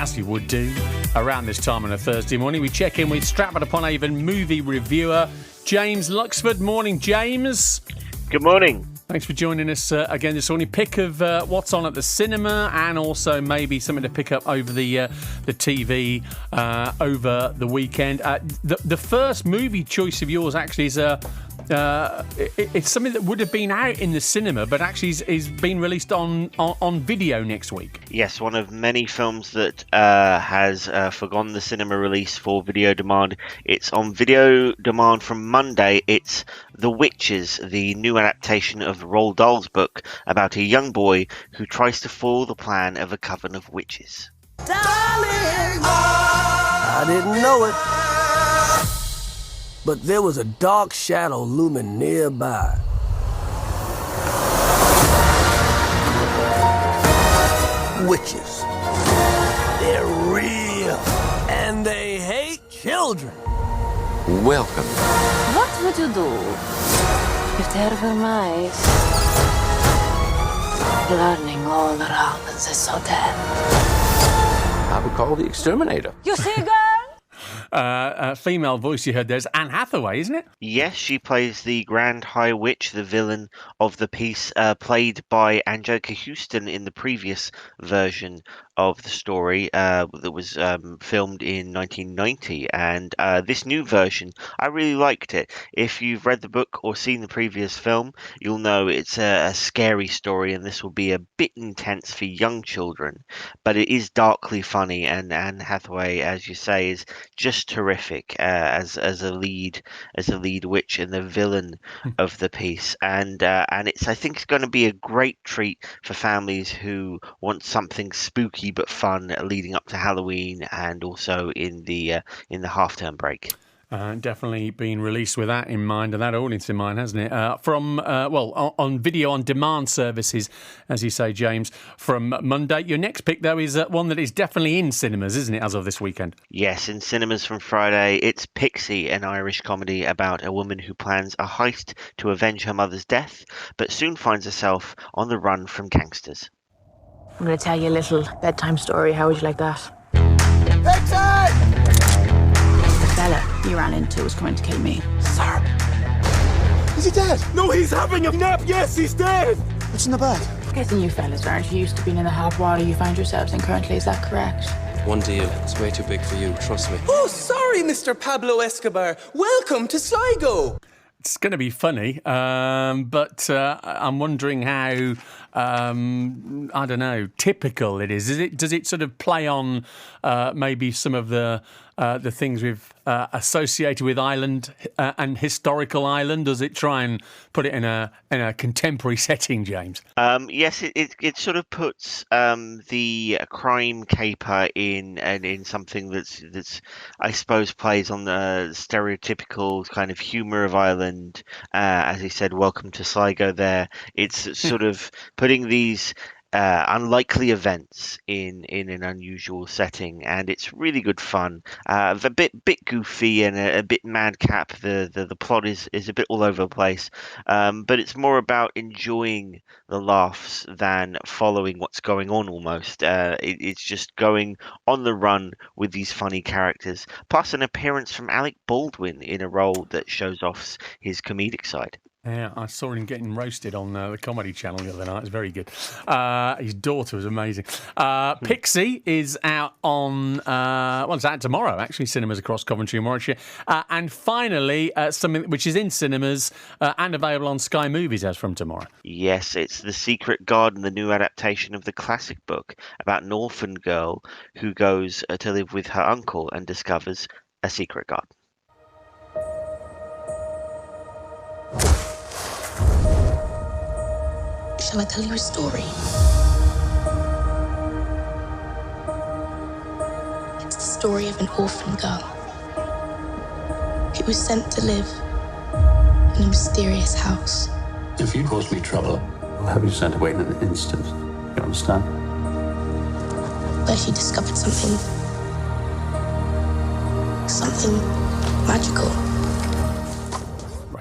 As we would do around this time on a Thursday morning, we check in with Stratford upon Avon movie reviewer James Luxford. Morning, James. Good morning. Thanks for joining us again this morning. Pick of what's on at the cinema, and also maybe something to pick up over the TV over the weekend. The first movie choice of yours actually is it's something that would have been out in the cinema, but actually is being released on video next week. Yes, one of many films that has forgone the cinema release for video demand. It's on video demand from Monday. It's The Witches, the new adaptation of Roald Dahl's book about a young boy who tries to foil the plan of a coven of witches. Darling, I didn't know it, but there was a dark shadow looming nearby. Witches. They're real, and they hate children. Welcome. Wat moet u doen? If there were mice, learning all around us is so dead. I would call the exterminator. You see, girl? Female voice you heard there's Anne Hathaway, isn't it? Yes, she plays the Grand High Witch, the villain of the piece, played by Angelica Houston in the previous version of the story that was filmed in 1990. And this new version, I really liked it. If you've read the book or seen the previous film, you'll know it's a scary story, and this will be a bit intense for young children. But it is darkly funny, and Anne Hathaway, as you say, is just terrific as a lead witch and the villain of the piece. And I think it's going to be a great treat for families who want something spooky but fun leading up to Halloween, and also in the half-term break. Definitely been released with that in mind and that audience in mind, hasn't it? On video on demand services, as you say, James, from Monday. Your next pick, though, is one that is definitely in cinemas, isn't it, as of this weekend? Yes, in cinemas from Friday. It's Pixie, an Irish comedy about a woman who plans a heist to avenge her mother's death, but soon finds herself on the run from gangsters. I'm going to tell you a little bedtime story. How would you like that? Bedtime! The fella you ran into was coming to kill me. Sir, is he dead? No, he's having a nap. Yes, he's dead. What's in the bag? Guessing you fellas aren't used to being in the hot water you find yourselves in currently, is that correct? One deal. It's way too big for you, trust me. Oh, sorry, Mr. Pablo Escobar. Welcome to Sligo. It's going to be funny, but I'm wondering how, I don't know, typical it is. Does it sort of play on maybe some of the things we've associated with Ireland and historical Ireland? Does it try and put it in a contemporary setting, James? Yes, it sort of puts the crime caper in something that's I suppose plays on the stereotypical kind of humour of Ireland. As he said, welcome to Sligo there. It's sort of putting these unlikely events in an unusual setting, and it's really good fun. A bit goofy and a bit madcap. The plot is a bit all over the place, but it's more about enjoying the laughs than following what's going on. Almost, it's just going on the run with these funny characters, plus an appearance from Alec Baldwin in a role that shows off his comedic side. Yeah, I saw him getting roasted on the Comedy Channel the other night. It was very good. His daughter was amazing. Pixie is out on, it's out tomorrow, actually, cinemas across Coventry and Warwickshire. And finally, something which is in cinemas and available on Sky Movies as from tomorrow. Yes, it's The Secret Garden, the new adaptation of the classic book about an orphan girl who goes to live with her uncle and discovers a secret garden. Shall I tell you a story? It's the story of an orphan girl who was sent to live in a mysterious house. If you cause me trouble, I'll have you sent away in an instant. You understand? Where she discovered something magical.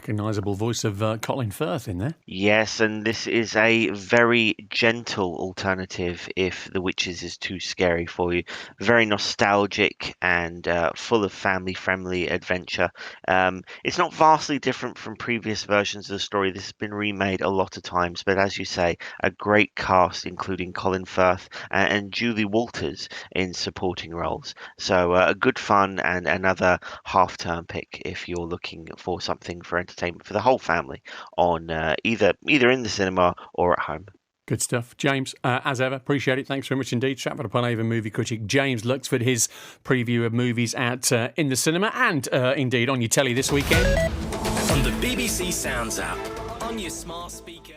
recognisable voice of Colin Firth in there. Yes, and this is a very gentle alternative if The Witches is too scary for you. Very nostalgic and full of family-friendly adventure. It's not vastly different from previous versions of the story. This has been remade a lot of times, but as you say, a great cast, including Colin Firth and Julie Walters in supporting roles. So a good fun and another half-term pick if you're looking for something for entertainment for the whole family on either in the cinema or at home. Good stuff. James, as ever, appreciate it. Thanks very much indeed. Stratford-upon-Avon movie critic James Luxford, his preview of movies out in the cinema and indeed on your telly this weekend. On the BBC Sounds app, on your smart speaker.